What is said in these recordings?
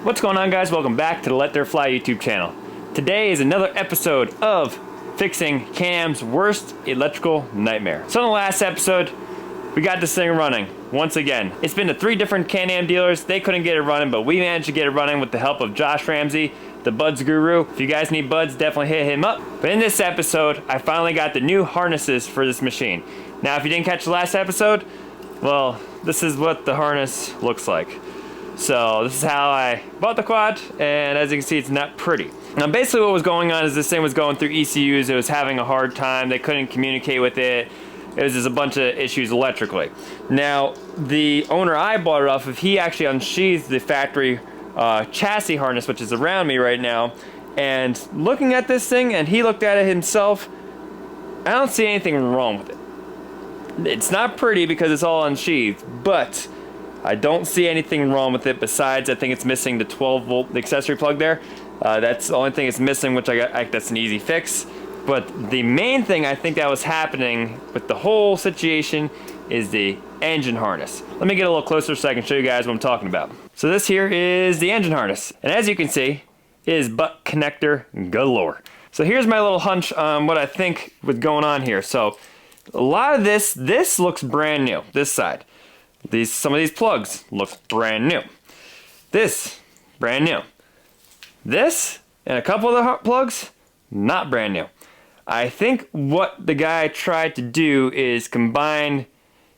What's going on, guys? Welcome back to the LetDirtFly YouTube channel. Today is another episode of fixing Can-Am's worst electrical nightmare. So in the last episode, we got this thing running once again. It's been to 3 different Can-Am dealers. They couldn't get it running, but we managed to get it running with the help of Josh Ramsey, the buds guru. If you guys need buds, definitely hit him up. But in this episode, I finally got the new harnesses for this machine. Now, if you didn't catch the last episode, well, this is what the harness looks like. So this is how I bought the quad, and as you can see, it's not pretty. Now basically what was going on is this thing was going through ECUs. It was having a hard time. They couldn't communicate with it. It was just a bunch of issues electrically. Now the owner I bought it off of, he actually unsheathed the factory chassis harness, which is around me right now, and looking at this thing, and he looked at it himself, I don't see anything wrong with it. It's not pretty because it's all unsheathed, but I don't see anything wrong with it. Besides, I think it's missing the 12-volt accessory plug there. That's the only thing it's missing, which that's an easy fix. But the main thing I think that was happening with the whole situation is the engine harness. Let me get a little closer so I can show you guys what I'm talking about. So this here is the engine harness, and as you can see, it is butt connector galore. So here's my little hunch on what I think was going on here. So a lot of this looks brand new. This side. Some of these plugs look brand new. This, brand new. This, and a couple of the plugs, not brand new. I think what the guy tried to do is combine,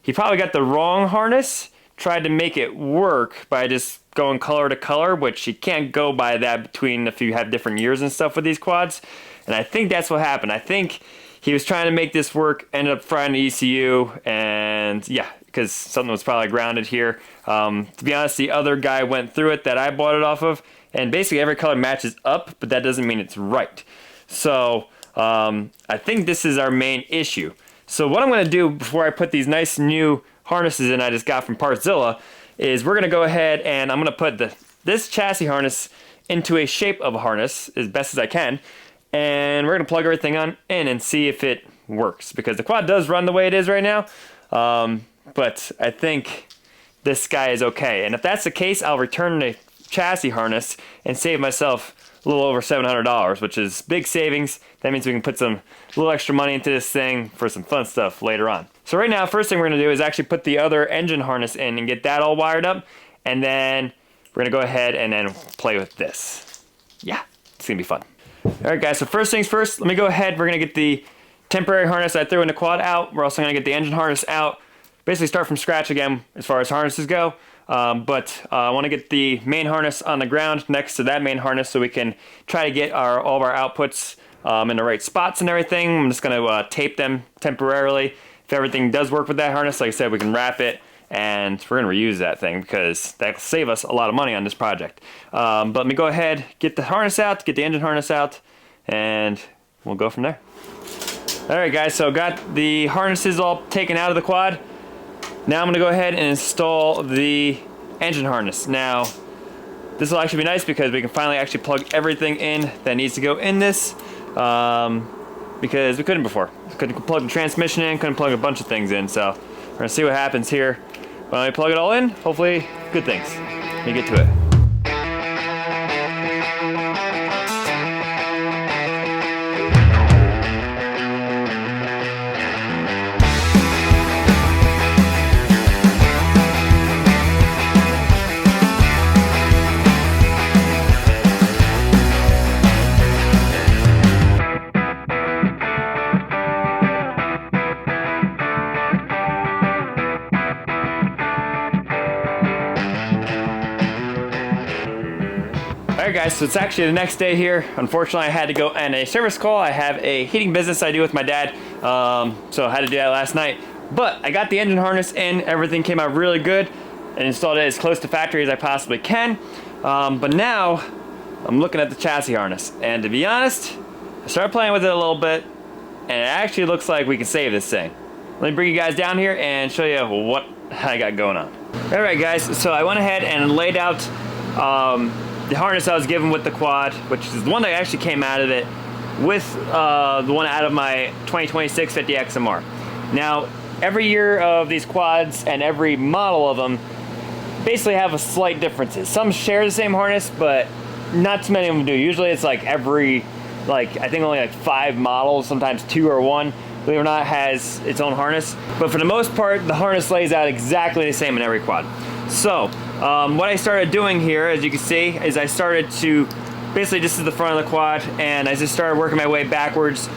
he probably got the wrong harness, tried to make it work by just going color to color, which you can't go by that between if you have different years and stuff with these quads. And I think that's what happened. I think he was trying to make this work, ended up frying the ECU, and yeah, because something was probably grounded here. To be honest, the other guy went through it that I bought it off of, and basically every color matches up, but that doesn't mean it's right. So I think this is our main issue. So what I'm going to do before I put these nice new harnesses in I just got from Partzilla is we're going to go ahead and I'm going to put this chassis harness into a shape of a harness as best as I can, and we're going to plug everything in and see if it works, because the quad does run the way it is right now. But I think this guy is okay. And if that's the case, I'll return the chassis harness and save myself a little over $700, which is big savings. That means we can put some little extra money into this thing for some fun stuff later on. So right now, first thing we're gonna do is actually put the other engine harness in and get that all wired up. And then we're gonna go ahead and then play with this. Yeah, it's gonna be fun. All right, guys, so first things first, let me go ahead. We're gonna get the temporary harness I threw in the quad out. We're also gonna get the engine harness out. Basically start from scratch again as far as harnesses go, but I want to get the main harness on the ground next to that main harness so we can try to get all of our outputs in the right spots and everything. I'm just going to tape them temporarily. If everything does work with that harness, like I said, we can wrap it, and we're going to reuse that thing because that will save us a lot of money on this project. But let me go ahead, get the harness out, get the engine harness out, and we'll go from there. Alright guys, so got the harnesses all taken out of the quad. Now I'm going to go ahead and install the engine harness. Now, this will actually be nice because we can finally actually plug everything in that needs to go in this, because we couldn't before. We couldn't plug the transmission in, couldn't plug a bunch of things in, so we're going to see what happens here. When I plug it all in, hopefully good things. Let me get to it. Alright guys, so it's actually the next day here. Unfortunately, I had to go on a service call. I have a heating business I do with my dad, so I had to do that last night. But I got the engine harness in, everything came out really good, and installed it as close to factory as I possibly can. But now, I'm looking at the chassis harness, and to be honest, I started playing with it a little bit, and it actually looks like we can save this thing. Let me bring you guys down here and show you what I got going on. Alright guys, so I went ahead and laid out the harness I was given with the quad, which is the one that actually came out of it, with the one out of my 2026 50 XMR. Now, every year of these quads and every model of them, basically have a slight differences. Some share the same harness, but not too many of them do. Usually it's like every, like I think only like 5 models, sometimes 2 or 1, believe it or not, has its own harness. But for the most part, the harness lays out exactly the same in every quad. So what I started doing here, as you can see, is I started to basically, this is the front of the quad, and I just started working my way backwards,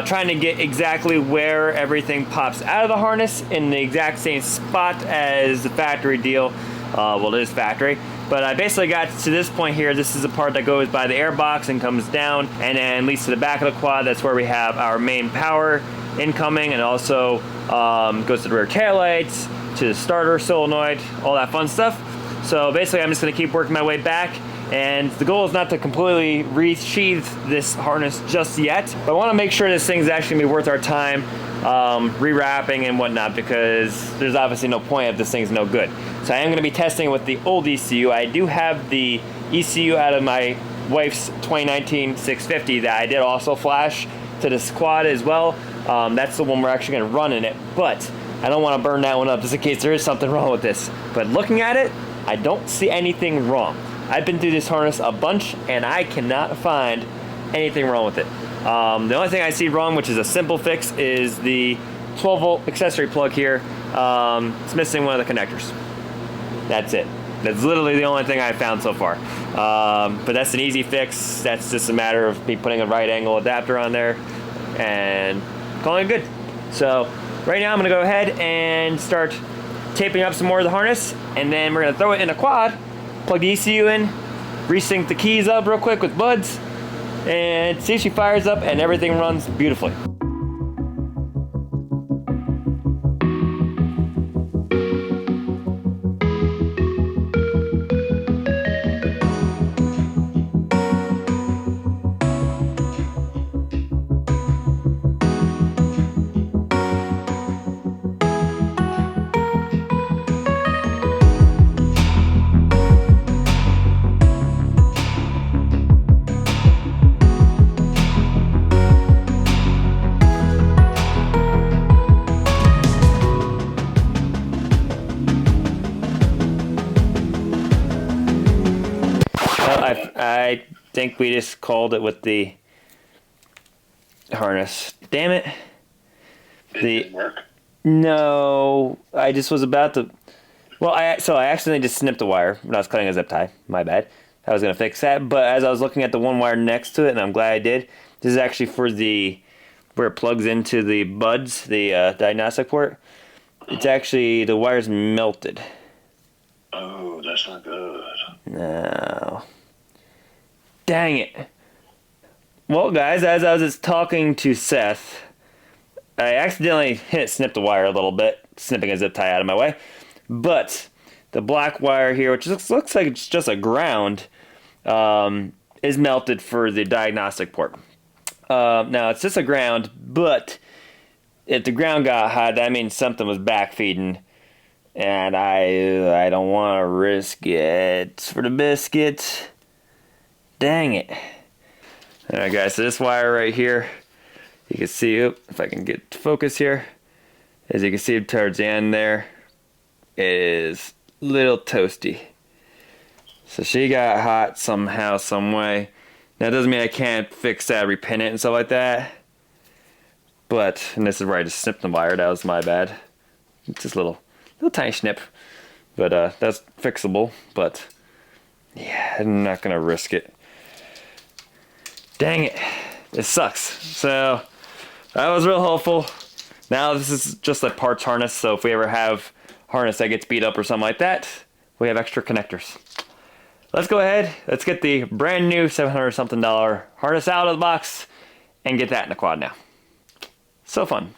trying to get exactly where everything pops out of the harness in the exact same spot as the factory deal. Well, it is factory, but I basically got to this point here. This is the part that goes by the air box and comes down and then leads to the back of the quad. That's where we have our main power incoming, and also goes to the rear taillights, to the starter solenoid, all that fun stuff. So basically I'm just going to keep working my way back, and the goal is not to completely resheath this harness just yet, but I want to make sure this thing's actually going to be worth our time rewrapping and whatnot, because there's obviously no point if this thing's no good. So I am going to be testing it with the old ECU. I do have the ECU out of my wife's 2019 650 that I did also flash to this quad as well. That's the one we're actually going to run in it, but I don't want to burn that one up just in case there is something wrong with this. But looking at it, I don't see anything wrong. I've been through this harness a bunch and I cannot find anything wrong with it. The only thing I see wrong, which is a simple fix, is the 12 volt accessory plug here. It's missing one of the connectors. That's it. That's literally the only thing I've found so far. But that's an easy fix. That's just a matter of me putting a right angle adapter on there and calling it good. So right now I'm gonna go ahead and start taping up some more of the harness, and then we're gonna throw it in a quad, plug the ECU in, resync the keys up real quick with buds, and see if she fires up and everything runs beautifully. I think we just called it with the harness. Damn it. Didn't work? No, I just was about to... Well, I accidentally just snipped the wire when I was cutting a zip tie. My bad. I was going to fix that, but as I was looking at the one wire next to it, and I'm glad I did, this is actually for the... where it plugs into the buds, the diagnostic port. It's actually... the wire's melted. Oh, that's not good. No. Dang it. Well, guys, as I was just talking to Seth, I accidentally snipped the wire a little bit, snipping a zip tie out of my way. But the black wire here, which looks like it's just a ground, is melted for the diagnostic port. Now, it's just a ground, but if the ground got hot, that means something was backfeeding. And I don't want to risk it for the biscuit. Dang it. Alright guys, so this wire right here, you can see, if I can get to focus here, as you can see towards the end there, it is a little toasty. So she got hot somehow, some way. Now it doesn't mean I can't fix that, repin it and stuff like that. But, and this is where I just snipped the wire, that was my bad. It's just a little tiny snip. But that's fixable, but yeah, I'm not gonna risk it. Dang it, it sucks. So I was real hopeful. Now this is just a parts harness, so if we ever have harness that gets beat up or something like that, we have extra connectors. Let's go ahead, let's get the brand new $700 something harness out of the box and get that in the quad now. So fun.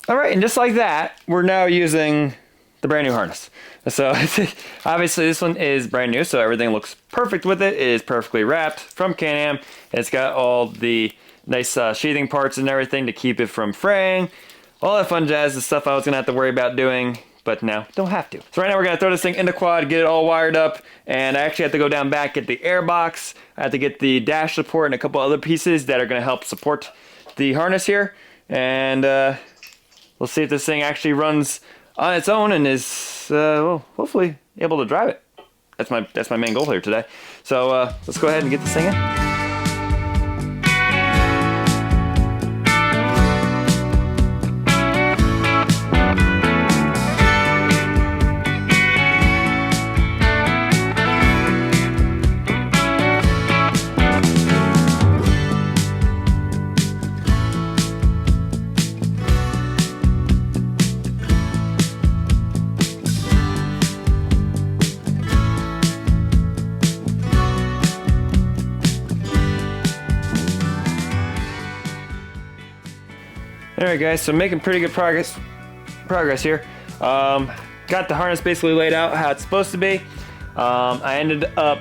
Alright, and just like that, we're now using the brand new harness. So obviously this one is brand new, so everything looks perfect with it. It is perfectly wrapped from Can-Am. It's got all the nice sheathing parts and everything to keep it from fraying. All that fun jazz, the stuff I was going to have to worry about doing, but now don't have to. So right now we're going to throw this thing in the quad, get it all wired up, and I actually have to go down back, get the air box. I have to get the dash support and a couple other pieces that are going to help support the harness here. And we'll see if this thing actually runs on its own and is well, hopefully able to drive it. That's my main goal here today. So let's go ahead and get this thing in. Alright guys, so making pretty good progress here. Got the harness basically laid out how it's supposed to be. I ended up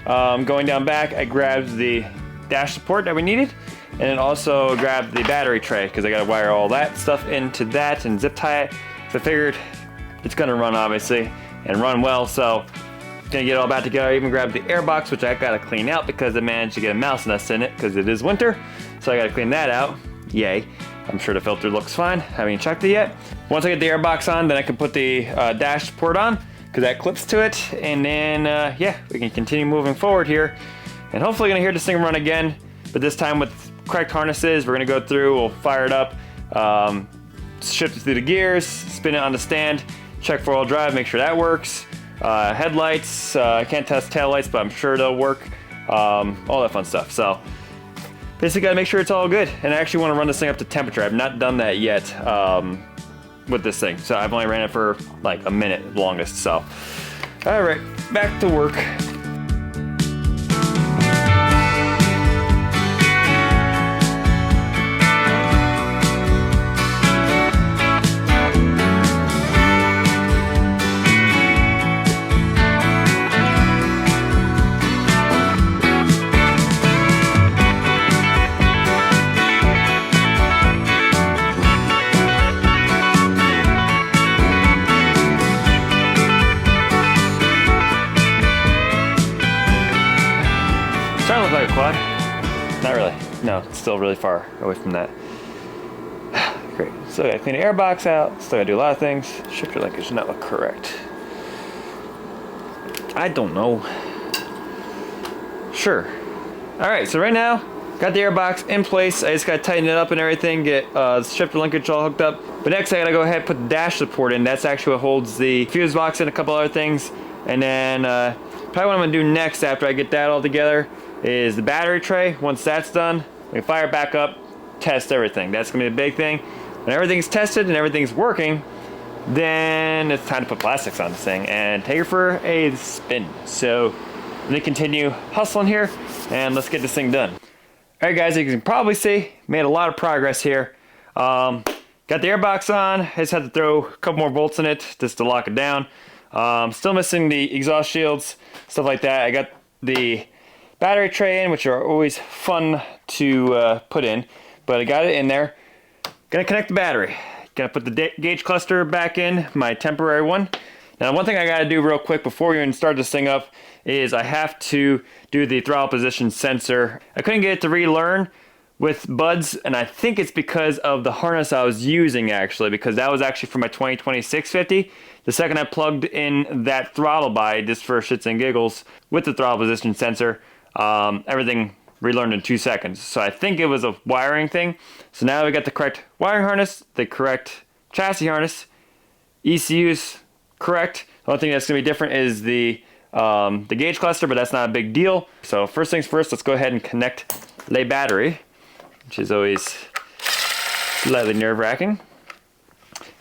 going down back. I grabbed the dash support that we needed, and then also grabbed the battery tray because I got to wire all that stuff into that and zip tie it. So I figured it's going to run obviously and run well, so gonna get it all back together. I even grabbed the air box, which I got to clean out because I managed to get a mouse nest in it because it is winter, so I got to clean that out. Yay. I'm sure the filter looks fine. Haven't even checked it yet. Once I get the air box on, then I can put the dash support on because that clips to it. And then, yeah, we can continue moving forward here. And hopefully gonna hear this thing run again, but this time with correct harnesses. We're gonna go through, we'll fire it up, shift it through the gears, spin it on the stand, check four-wheel drive, make sure that works. Headlights, I can't test taillights, but I'm sure they'll work. All that fun stuff. So basically gotta make sure it's all good. And I actually wanna run this thing up to temperature. I've not done that yet with this thing. So I've only ran it for like a minute longest, so. All right, back to work. Starting to look like a quad. Not really. No, it's still really far away from that. Great. Still gotta clean the air box out. Still gotta do a lot of things. Shifter link does not look correct. I don't know. Sure. Alright, so right now, got the air box in place. I just gotta tighten it up and everything, get the shifter linkage all hooked up. But next I gotta go ahead and put the dash support in. That's actually what holds the fuse box and a couple other things. And then probably what I'm gonna do next after I get that all together is the battery tray. Once that's done, we can fire it back up, test everything. That's gonna be the big thing. When everything's tested and everything's working, then it's time to put plastics on this thing and take it for a spin. So let me continue hustling here and let's get this thing done. All right guys, as you can probably see, made a lot of progress here. Got the airbox on. I just had to throw a couple more bolts in it just to lock it down. Still missing the exhaust shields, stuff like that. I got the battery tray in, which are always fun to put in, but I got it in there. Gonna connect the battery. Gonna put the gauge cluster back in, my temporary one. Now one thing I gotta do real quick before we even start this thing up is I have to do the throttle position sensor. I couldn't get it to relearn with buds, and I think it's because of the harness I was using actually, because that was actually for my 2020 650. The second I plugged in that throttle by, just for shits and giggles, with the throttle position sensor, everything relearned in 2 seconds. So I think it was a wiring thing. So now we got the correct wiring harness, the correct chassis harness, ECU's correct. The only thing that's gonna be different is the gauge cluster, but that's not a big deal. So first things first, let's go ahead and connect the battery, which is always slightly nerve-wracking.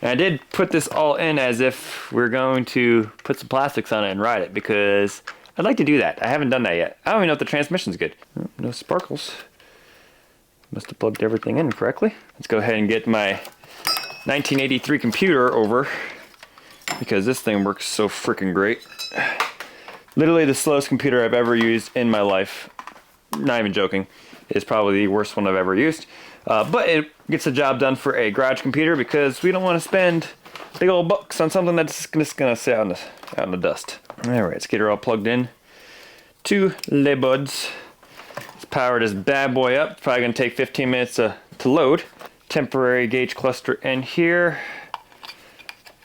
And I did put this all in as if we're going to put some plastics on it and ride it, because I'd like to do that. I haven't done that yet. I don't even know if the transmission's good. Oh, no sparkles. Must have plugged everything in correctly. Let's go ahead and get my 1983 computer over, because this thing works so freaking great. Literally the slowest computer I've ever used in my life. Not even joking. It's probably the worst one I've ever used. But it gets the job done for a garage computer, because we don't want to spend big old bucks on something that's just gonna sit out in the dust. Alright, let's get her all plugged in to the buds. Let's power this bad boy up. It's probably gonna take 15 minutes to load. Temporary gauge cluster in here.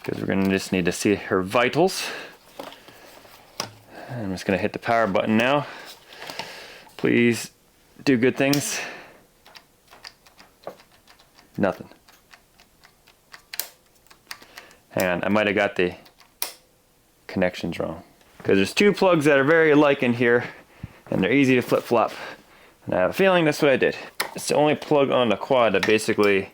because we're going to just need to see her vitals. I'm just going to hit the power button now. Please do good things. Nothing. Hang on, I might have got the connections wrong. Because there's two plugs that are very alike in here, and they're easy to flip-flop. And I have a feeling that's what I did. It's the only plug on the quad that basically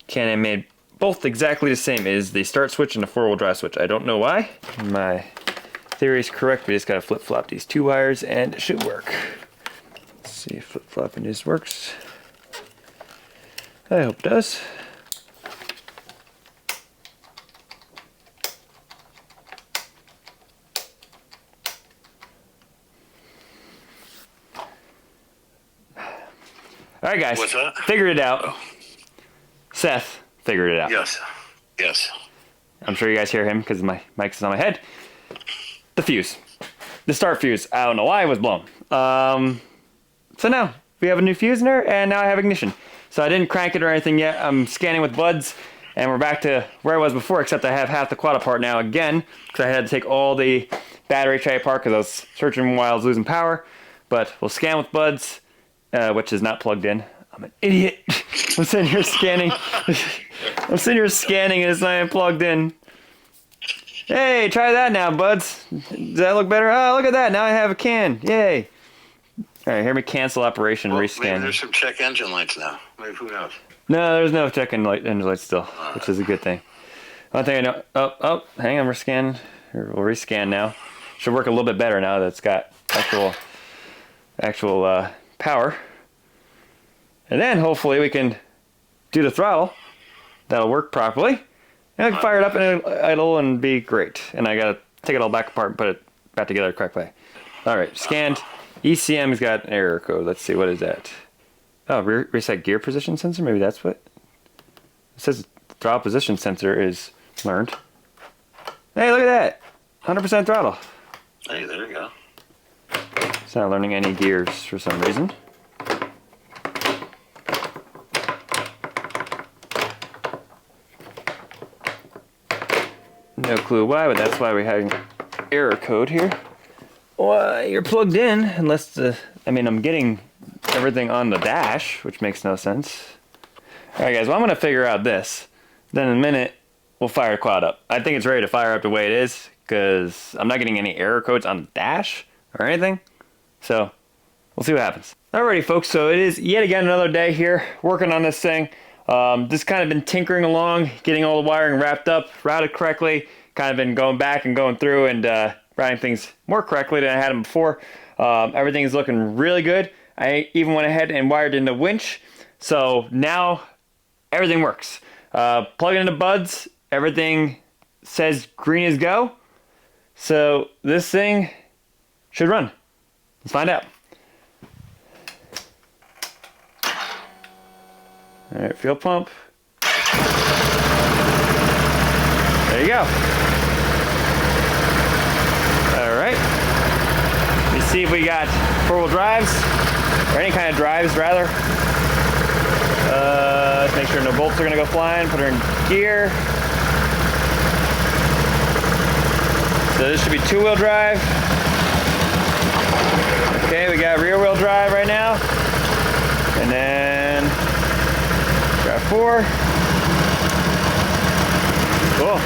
Can-Am made both exactly the same. Is the start switch and the four-wheel drive switch. I don't know why. My theory is correct. We just gotta flip-flop these two wires and it should work. Let's see if flip-flopping this works. I hope it does. All right, guys. What's that? Figured it out. Seth figured it out. Yes. Yes. I'm sure you guys hear him because my mic's on my head. The fuse. The start fuse. I don't know why it was blown. So now we have a new fuse in there, and now I have ignition. So I didn't crank it or anything yet. I'm scanning with buds, and we're back to where I was before, except I have half the quad apart now again, because I had to take all the battery tray apart because I was searching while I was losing power. But we'll scan with buds, which is not plugged in. I'm an idiot. I'm sitting here scanning. I'm sitting here scanning and it's not even plugged in. Hey, try that now, buds. Does that look better? Oh, look at that. Now I have a can. Yay. All right, hear me cancel operation, Well, rescan. maybe there's some check engine lights now. Maybe, who knows? No, there's no check engine light still, which is a good thing. One thing I know. Oh, hang on, we're scanning. We'll rescan now. Should work a little bit better now that it's got actual power. And then hopefully we can do the throttle. That'll work properly. And I can fire it up and it'll idle and be great. And I gotta take it all back apart and put it back together the correct way. Alright, scanned. ECM's got an error code. Let's see, what is that? Oh, reset gear position sensor? Maybe that's what? It says throttle position sensor is learned. Hey, look at that! 100% throttle. Hey, there you go. It's not learning any gears for some reason. No clue why, but that's why we're having error code here. Well, you're plugged in, unless I'm getting everything on the dash, which makes no sense. Alright guys, well I'm going to figure out this. Then in a minute, we'll fire the quad up. I think it's ready to fire up the way it is, because I'm not getting any error codes on the dash or anything. So, we'll see what happens. Alrighty folks, so it is yet again another day here, working on this thing. Just kind of been tinkering along, getting all the wiring wrapped up, routed correctly, kind of been going back and going through and routing things more correctly than I had them before. Everything is looking really good. I even went ahead and wired in the winch, so now everything works. Plug it into buds, everything says green as go, so this thing should run. Let's find out. Alright, fuel pump. There you go. Alright. Let's see if we got four-wheel drives, or any kind of drives rather. Let's make sure no bolts are going to go flying. Put her in gear. So this should be two-wheel drive. Okay, we got rear-wheel drive right now. And then drive 4. Cool.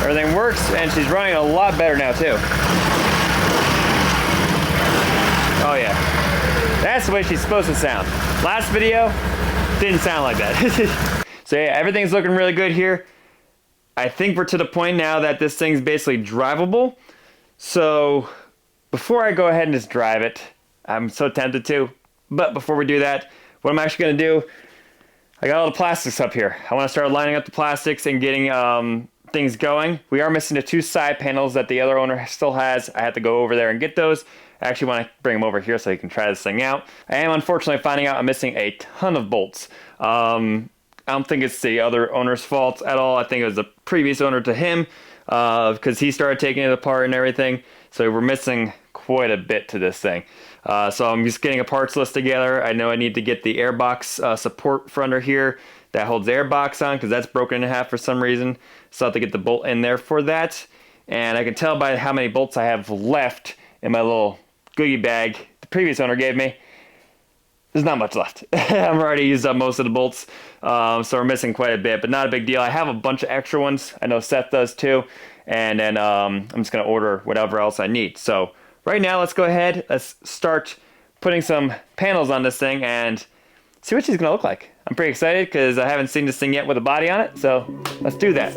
Everything works, and she's running a lot better now too. Oh yeah. That's the way she's supposed to sound. Last video didn't sound like that. So yeah, everything's looking really good here. I think we're to the point now that this thing's basically drivable. So before I go ahead and just drive it, I'm so tempted to, but before we do that, what I'm actually going to do, I got all the plastics up here. I want to start lining up the plastics and getting things going. We are missing the 2 side panels that the other owner still has. I have to go over there and get those. I actually want to bring them over here so you can try this thing out. I am unfortunately finding out I'm missing a ton of bolts. I don't think it's the other owner's fault at all. I think it was the previous owner to him because he started taking it apart and everything. So we're missing quite a bit to this thing. So I'm just getting a parts list together. I know I need to get the airbox support for under here that holds the air box on, because that's broken in half for some reason. So I have to get the bolt in there for that. And I can tell by how many bolts I have left in my little goodie bag the previous owner gave me. There's not much left. I've already used up most of the bolts, so we're missing quite a bit, but not a big deal. I have a bunch of extra ones. I know Seth does too. And then I'm just going to order whatever else I need. So right now, let's go ahead. Let's start putting some panels on this thing and see what she's going to look like. I'm pretty excited because I haven't seen this thing yet with a body on it. So let's do that.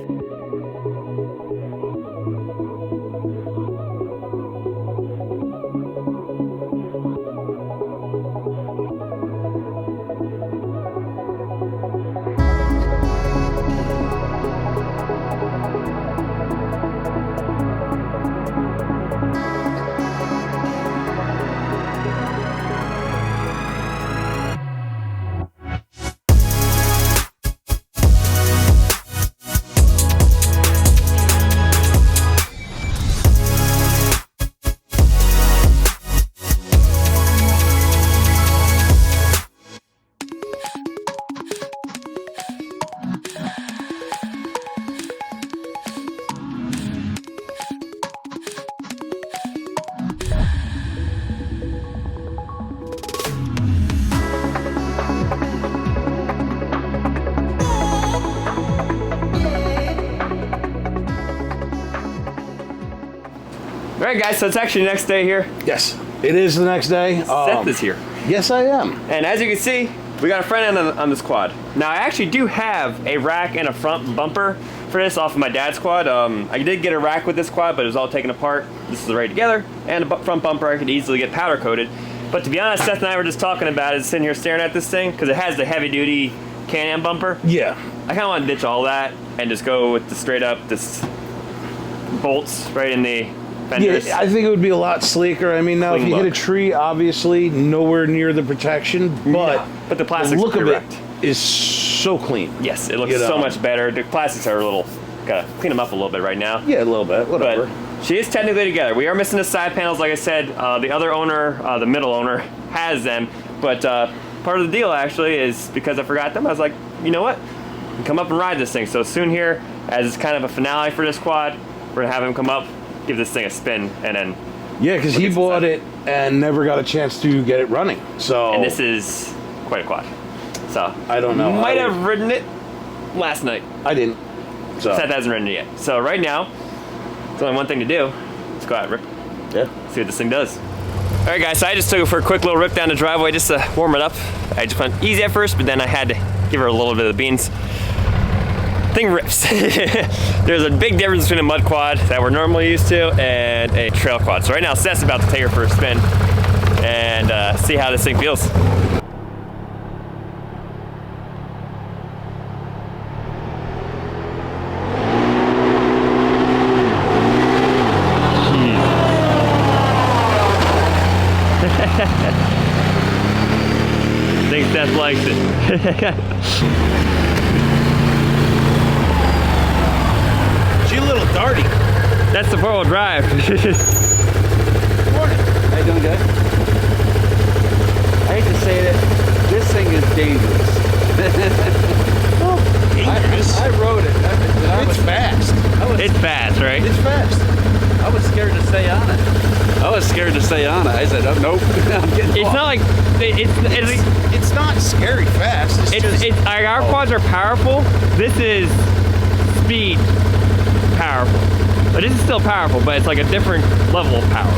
All right, guys, so it's actually the next day here. Yes, it is the next day. Seth is here. Yes, I am. And as you can see, we got a front end on this quad. Now, I actually do have a rack and a front bumper for this off of my dad's quad. I did get a rack with this quad, but it was all taken apart. This is right together. And a front bumper I could easily get powder coated. But to be honest, Seth and I were just talking about it, sitting here staring at this thing, because it has the heavy-duty Can-Am bumper. Yeah. I kind of want to ditch all that and just go with the straight up, this bolts right in the fenders. Yeah, I think it would be a lot sleeker. I mean, now Clean if you look. hit a tree, obviously nowhere near the protection, but, Yeah, but the plastic's look of correct. it is so clean. Yes, it looks You know. so much better. The plastics are a little, gotta clean them up a little bit right now. Yeah, a little bit, whatever. But she is technically together. We are missing the side panels, like I said. The other owner, the middle owner, has them. But part of the deal, actually, is because I forgot them, I was like, you know what? Come up and ride this thing. So soon here, as kind of a finale for this quad, we're gonna have him come up, give this thing a spin, and then... Yeah, because he bought it and never got a chance to get it running. So And this is quite a quad. So I don't know. Might have ridden it last night. I didn't. So Seth hasn't ridden it yet. So right now, there's only one thing to do. Let's go out and rip. yeah. See what this thing does. All right, guys, so I just took it for a quick little rip down the driveway just to warm it up. I just went easy at first, but then I had to give her a little bit of the beans. Thing rips. There's a big difference between a mud quad that we're normally used to and a trail quad. So right now, Seth's about to take her for a spin and see how this thing feels. I think Seth likes it. She's a little darty. That's the four-wheel drive. Morning. How you doing, guys? I hate to say it, this thing is dangerous. Dangerous. I rode it. It's fast. It's fast, right? It's fast. I was scared to stay on it. I said, oh, nope, I'm getting It's off. not like It's not scary fast. it's our quads are powerful. This is speed powerful, but this is still powerful. But it's like a different level of power.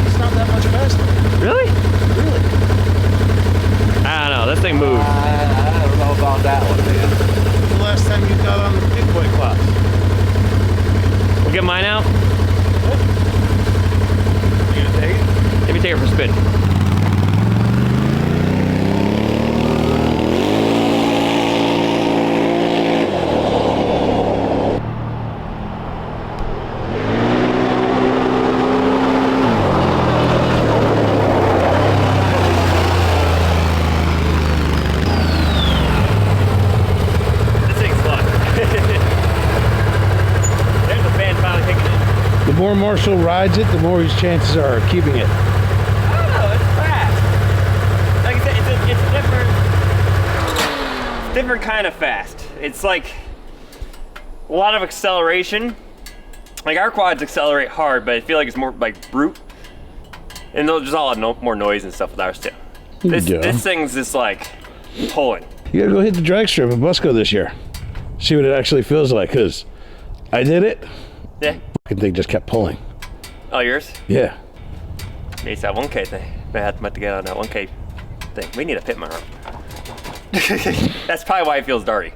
It's not that much faster. Really? Really? I don't know. This thing moves. I don't know about that one, man. When's the last time you got on the big boy class? We'll get mine out. You gonna take it? Let me take her for a spin. This thing's fun. There's the fan finally kicking in. The more Marshall rides it, the more his chances are of keeping it. I don't know, it's fast. Like I said, it's different kind of fast. It's like a lot of acceleration. Like our quads accelerate hard, but I feel like it's more like brute. And there's all more noise and stuff with ours too. This thing's just like pulling. You gotta go hit the drag strip at Busco this year. See what it actually feels like, because I did it. Yeah. Fucking thing just kept pulling. Oh, yours? Yeah. It's that 1K thing. I have to get on that 1K thing. We need a pit motor. That's probably why it feels dirty.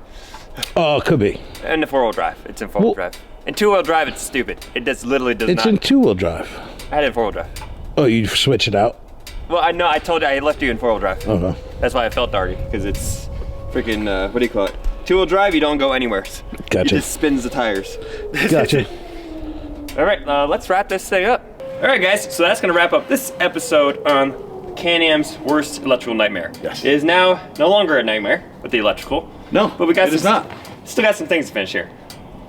Oh, it could be. And the 4-wheel drive. It's in 4-wheel drive. In 2-wheel drive, it's stupid. It literally does not. It's in 2-wheel drive. I had it in 4-wheel drive. Oh, you switch it out? Well, I know. I told you I left you in 4-wheel drive. Okay. That's why I felt dirty, because it's freaking, what do you call it? 2-wheel drive, you don't go anywhere. Gotcha. It just spins the tires. Gotcha. All right, let's wrap this thing up. All right, guys, so that's gonna wrap up this episode on Can-Am's worst electrical nightmare. Yes. It is now no longer a nightmare with the electrical. No, but we got it is not. Still got some things to finish here.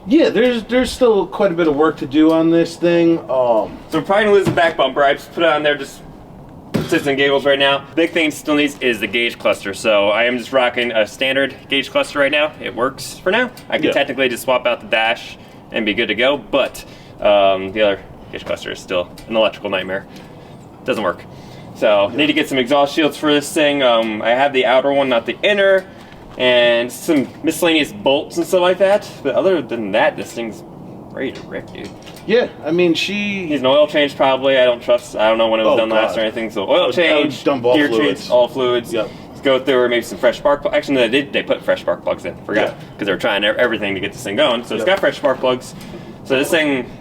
Yeah, there's still quite a bit of work to do on this thing. So we're probably gonna lose the back bumper. I just put it on there, just sits and giggles right now. Big thing still needs is the gauge cluster. So I am just rocking a standard gauge cluster right now. It works for now. I could technically just swap out the dash and be good to go, but the other gauge cluster is still an electrical nightmare. Doesn't work. So need to get some exhaust shields for this thing. I have the outer one, not the inner, and some miscellaneous bolts and stuff like that. But other than that, this thing's ready to rip, dude. Yeah, I mean, needs an oil change probably. I don't know when it was done last or anything. So oil change, dump all gear fluids. change, all fluids. Yep. Let's go through maybe some fresh spark plugs. Actually, they put fresh spark plugs in. Forgot, because they were trying everything to get this thing going. So it's got fresh spark plugs. So this thing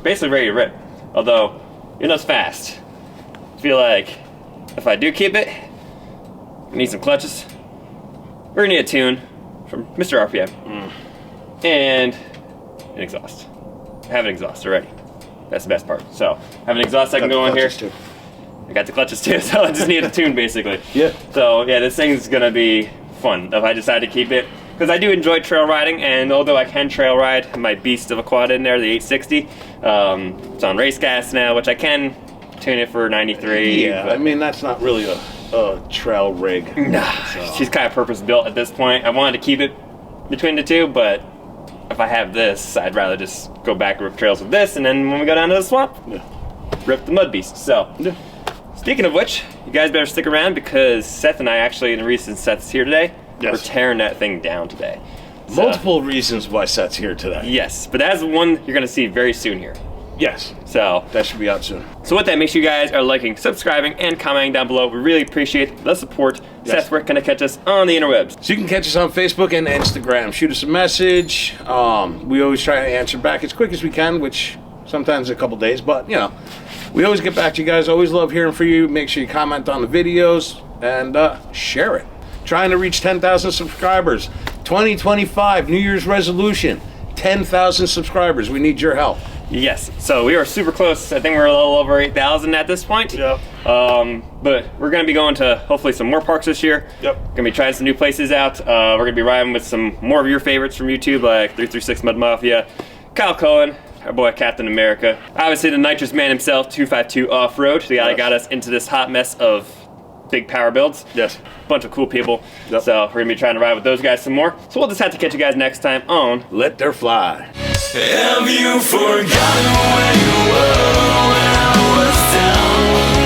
basically ready to rip. Although, it's fast. I feel like if I do keep it, I need some clutches. We're gonna need a tune from Mr. RPM and an exhaust. I have an exhaust already. That's the best part. So I have an exhaust I can go on here. Too. I got the clutches too, so I just need a tune basically. Yeah. So yeah, this thing's gonna be fun if I decide to keep it. Because I do enjoy trail riding, and although I can trail ride my beast of a quad in there, the 860, it's on race gas now, which I can tune it for 93. Yeah, I mean, that's not really a trail rig. Nah, she's kind of purpose built at this point. I wanted to keep it between the two, but if I have this, I'd rather just go back and rip trails with this, and then when we go down to the swamp, rip the mud beast. So, speaking of which, you guys better stick around, because Seth and I actually, in the recent Seth's here today, we're tearing that thing down today. So, multiple reasons why Seth's here today. Yes, but that's one you're going to see very soon here. Yes. So that should be out soon. So with that, make sure you guys are liking, subscribing, and commenting down below. We really appreciate the support. Yes. Seth, where can I catch us on the interwebs? So you can catch us on Facebook and Instagram. Shoot us a message. We always try to answer back as quick as we can, which sometimes a couple days, but we always get back to you guys. Always love hearing from you. Make sure you comment on the videos and share it. Trying to reach 10,000 subscribers. 2025 New Year's resolution. 10,000 subscribers. We need your help. Yes, so we are super close. I think we're a little over 8,000 at this point. Yep. But we're going to be going to hopefully some more parks this year. Yep. Going to be trying some new places out. We're going to be riding with some more of your favorites from YouTube, like 336 Mud Mafia, Kyle Cohen, our boy Captain America. Obviously the nitrous man himself, 252 Off-Road, the guy that got us into this hot mess of big power builds. Yes. Bunch of cool people. Yep. So we're going to be trying to ride with those guys some more. So we'll just have to catch you guys next time on LetDirtFly. Have you forgotten where you were when I was down?